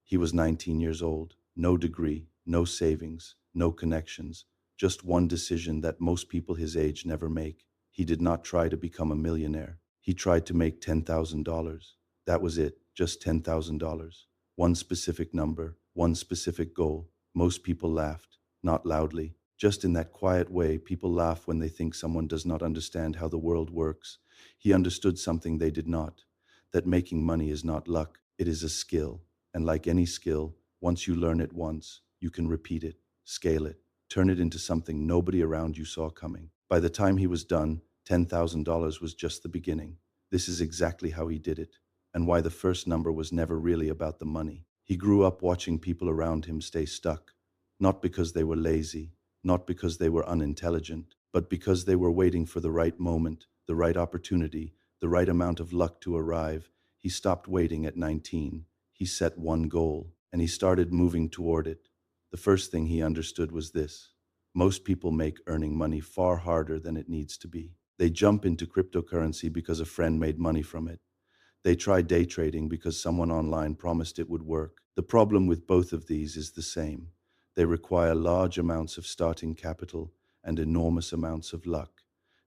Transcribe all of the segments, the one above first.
He was 19 years old, no degree, no savings, no connections, just one decision that most people his age never make. He did not try to become a millionaire. He tried to make $10,000. That was it, just $10,000. One specific number, one specific goal. Most people laughed, not loudly. Just in that quiet way, people laugh when they think someone does not understand how the world works. He understood something they did not, that making money is not luck, it is a skill. And like any skill, once you learn it once, you can repeat it, scale it, turn it into something nobody around you saw coming. By the time he was done, $10,000 was just the beginning. This is exactly how he did it, and why the first number was never really about the money. He grew up watching people around him stay stuck, not because they were lazy, not because they were unintelligent, but because they were waiting for the right moment, the right opportunity, the right amount of luck to arrive. He stopped waiting at 19. He set one goal, and he started moving toward it. The first thing he understood was this: most people make earning money far harder than it needs to be. They jump into cryptocurrency because a friend made money from it. They try day trading because someone online promised it would work. The problem with both of these is the same. They require large amounts of starting capital and enormous amounts of luck,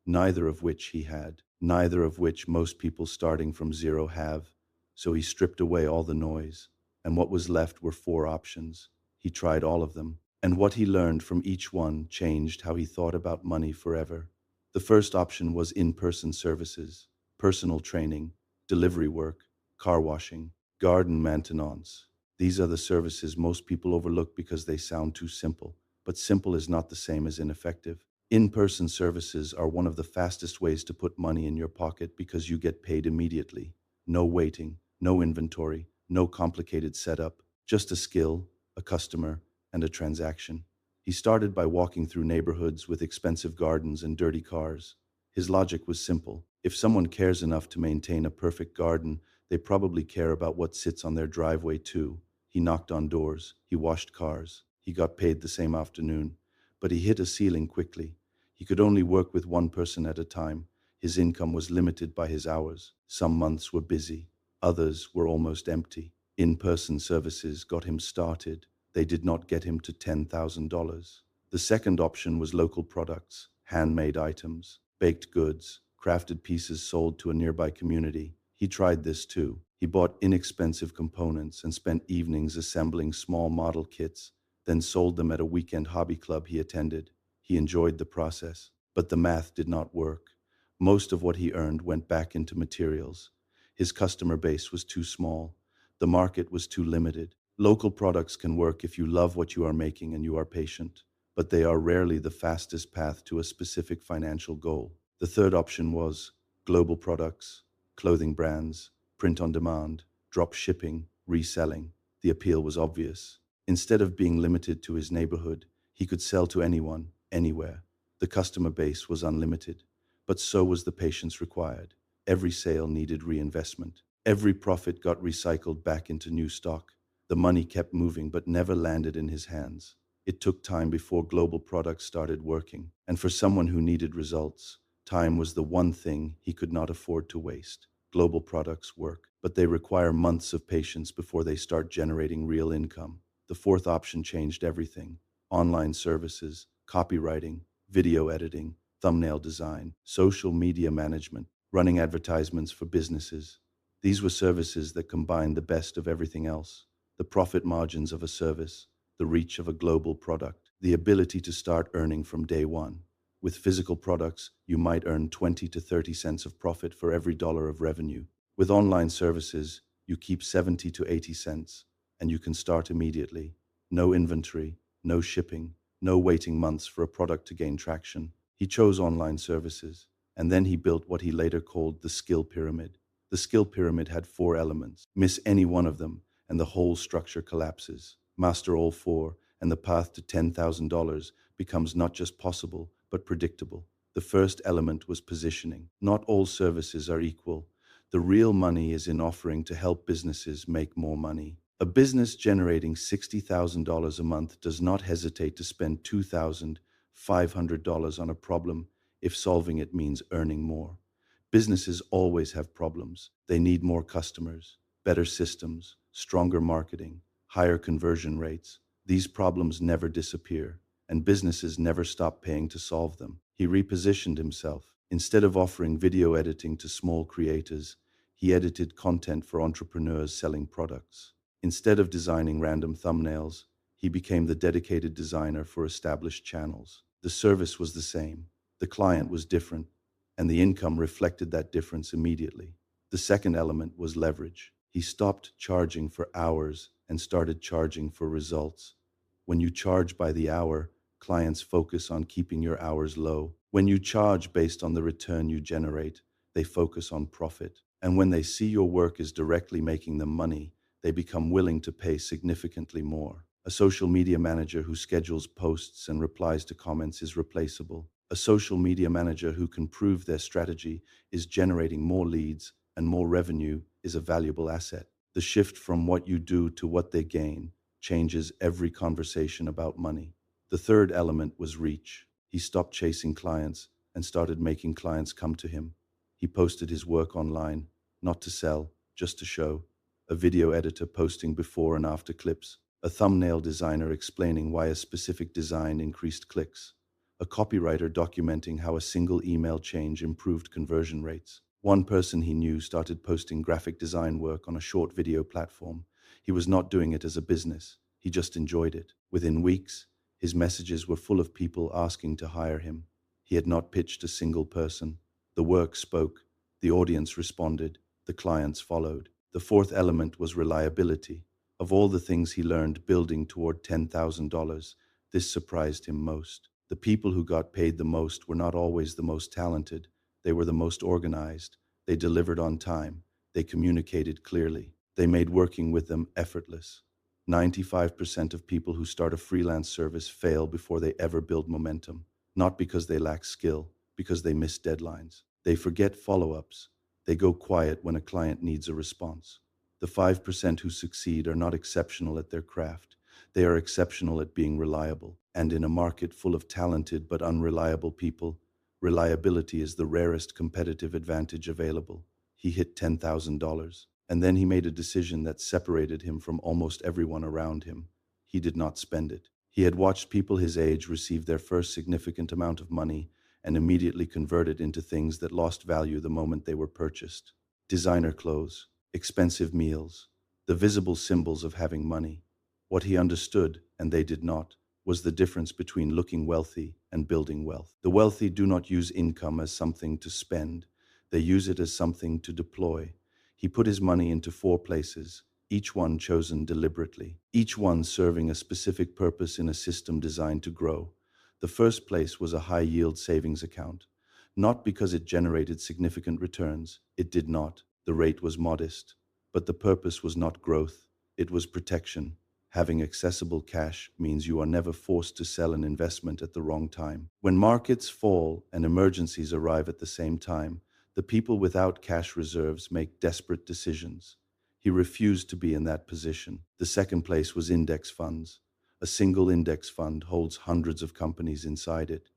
neither of which he had, neither of which most people starting from zero have. So he stripped away all the noise, and what was left were four options. He tried all of them, and what he learned from each one changed how he thought about money forever. The first option was in-person services, personal training, delivery work, car washing, garden maintenance. These are the services most people overlook because they sound too simple, but simple is not the same as ineffective. In-person services are one of the fastest ways to put money in your pocket because you get paid immediately. No waiting, no inventory, no complicated setup, just a skill, a customer, and a transaction. He started by walking through neighborhoods with expensive gardens and dirty cars. His logic was simple. If someone cares enough to maintain a perfect garden, they probably care about what sits on their driveway too. He knocked on doors, he washed cars, he got paid the same afternoon, but he hit a ceiling quickly. He could only work with one person at a time. His income was limited by his hours. Some months were busy, others were almost empty. In-person services got him started. They did not get him to $10,000. The second option was local products, handmade items, baked goods, crafted pieces sold to a nearby community. He tried this too. He bought inexpensive components and spent evenings assembling small model kits, then sold them at a weekend hobby club he attended. He enjoyed the process, but the math did not work. Most of what he earned went back into materials. His customer base was too small. The market was too limited. Local products can work if you love what you are making and you are patient, but they are rarely the fastest path to a specific financial goal. The third option was global products, clothing brands, print on demand, drop shipping, reselling. The appeal was obvious. Instead of being limited to his neighborhood, he could sell to anyone, anywhere. The customer base was unlimited, but so was the patience required. Every sale needed reinvestment. Every profit got recycled back into new stock. The money kept moving but never landed in his hands. It took time before global products started working, and for someone who needed results, time was the one thing he could not afford to waste. Global products work, but they require months of patience before they start generating real income. The fourth option changed everything: online services, copywriting, video editing, thumbnail design, social media management, running advertisements for businesses. These were services that combined the best of everything else: the profit margins of a service, the reach of a global product, the ability to start earning from day one. With physical products, you might earn 20 to 30 cents of profit for every dollar of revenue. With online services, you keep 70 to 80 cents, and you can start immediately. No inventory, no shipping, no waiting months for a product to gain traction. He chose online services, and then he built what he later called the skill pyramid. The skill pyramid had four elements. Miss any one of them, and the whole structure collapses. Master all four, and the path to $10,000 becomes not just possible, but predictable. The first element was positioning. Not all services are equal. The real money is in offering to help businesses make more money. A business generating $60,000 a month does not hesitate to spend $2,500 on a problem if solving it means earning more. Businesses always have problems. They need more customers, better systems, stronger marketing, higher conversion rates. These problems never disappear, and businesses never stop paying to solve them. He repositioned himself. Instead of offering video editing to small creators, he edited content for entrepreneurs selling products. Instead of designing random thumbnails, he became the dedicated designer for established channels. The service was the same, the client was different, and the income reflected that difference immediately. The second element was leverage. He stopped charging for hours and started charging for results. When you charge by the hour, clients focus on keeping your hours low. When you charge based on the return you generate, they focus on profit. And when they see your work is directly making them money, they become willing to pay significantly more. A social media manager who schedules posts and replies to comments is replaceable. A social media manager who can prove their strategy is generating more leads and more revenue is a valuable asset. The shift from what you do to what they gain changes every conversation about money. The third element was reach. He stopped chasing clients and started making clients come to him. He posted his work online, not to sell, just to show. A video editor posting before and after clips. A thumbnail designer explaining why a specific design increased clicks. A copywriter documenting how a single email change improved conversion rates. One person he knew started posting graphic design work on a short video platform. He was not doing it as a business. He just enjoyed it. Within weeks, his messages were full of people asking to hire him. He had not pitched a single person. The work spoke. The audience responded. The clients followed. The fourth element was reliability. Of all the things he learned building toward $10,000, this surprised him most. The people who got paid the most were not always the most talented. They were the most organized. They delivered on time. They communicated clearly. They made working with them effortless. 95% of people who start a freelance service fail before they ever build momentum, not because they lack skill, because they miss deadlines. They forget follow-ups. They go quiet when a client needs a response. The 5% who succeed are not exceptional at their craft. They are exceptional at being reliable. And in a market full of talented but unreliable people, reliability is the rarest competitive advantage available. He hit $10,000. And then he made a decision that separated him from almost everyone around him. He did not spend it. He had watched people his age receive their first significant amount of money and immediately convert it into things that lost value the moment they were purchased. Designer clothes, expensive meals, the visible symbols of having money. What he understood, and they did not, was the difference between looking wealthy and building wealth. The wealthy do not use income as something to spend. They use it as something to deploy. He put his money into 4 places, each one chosen deliberately, each one serving a specific purpose in a system designed to grow. The first place was a high-yield savings account. Not because it generated significant returns. It did not. The rate was modest. But the purpose was not growth. It was protection. Having accessible cash means you are never forced to sell an investment at the wrong time. When markets fall and emergencies arrive at the same time, the people without cash reserves make desperate decisions. He refused to be in that position. The second place was index funds. A single index fund holds hundreds of companies inside it.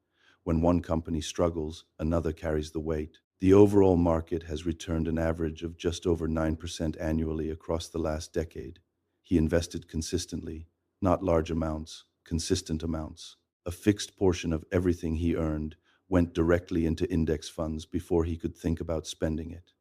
When one company struggles, another carries the weight. The overall market has returned an average of just over 9% annually across the last decade. He invested consistently, not large amounts, consistent amounts. A fixed portion of everything he earned went directly into index funds before he could think about spending it.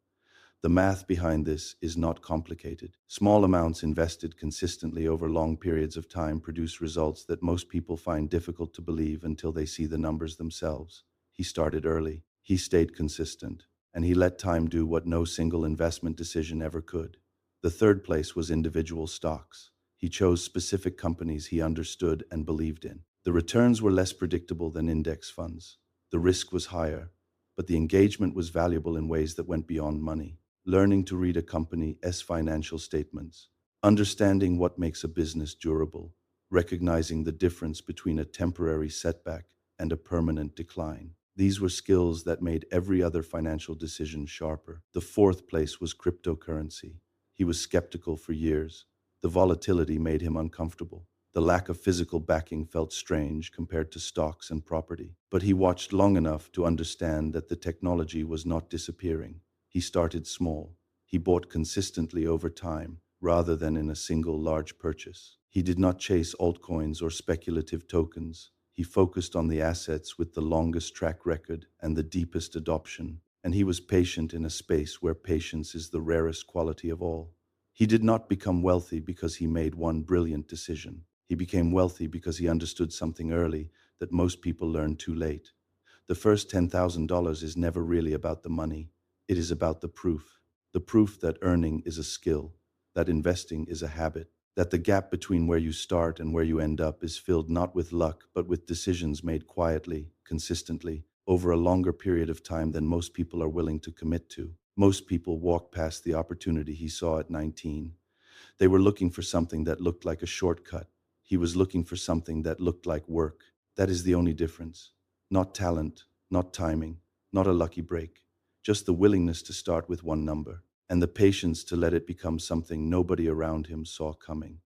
The math behind this is not complicated. Small amounts invested consistently over long periods of time produce results that most people find difficult to believe until they see the numbers themselves. He started early, he stayed consistent, and he let time do what no single investment decision ever could. The third place was individual stocks. He chose specific companies he understood and believed in. The returns were less predictable than index funds. The risk was higher, but the engagement was valuable in ways that went beyond money. Learning to read a company's financial statements, understanding what makes a business durable, recognizing the difference between a temporary setback and a permanent decline. These were skills that made every other financial decision sharper. The fourth place was cryptocurrency. He was skeptical for years. The volatility made him uncomfortable. The lack of physical backing felt strange compared to stocks and property. But he watched long enough to understand that the technology was not disappearing. He started small. He bought consistently over time, rather than in a single large purchase. He did not chase altcoins or speculative tokens. He focused on the assets with the longest track record and the deepest adoption. And he was patient in a space where patience is the rarest quality of all. He did not become wealthy because he made one brilliant decision. He became wealthy because he understood something early that most people learn too late. The first $10,000 is never really about the money. It is about the proof. The proof that earning is a skill, that investing is a habit, that the gap between where you start and where you end up is filled not with luck, but with decisions made quietly, consistently, over a longer period of time than most people are willing to commit to. Most people walk past the opportunity he saw at 19. They were looking for something that looked like a shortcut. He was looking for something that looked like work. That is the only difference. Not talent, not timing, not a lucky break. Just the willingness to start with one number, and the patience to let it become something nobody around him saw coming.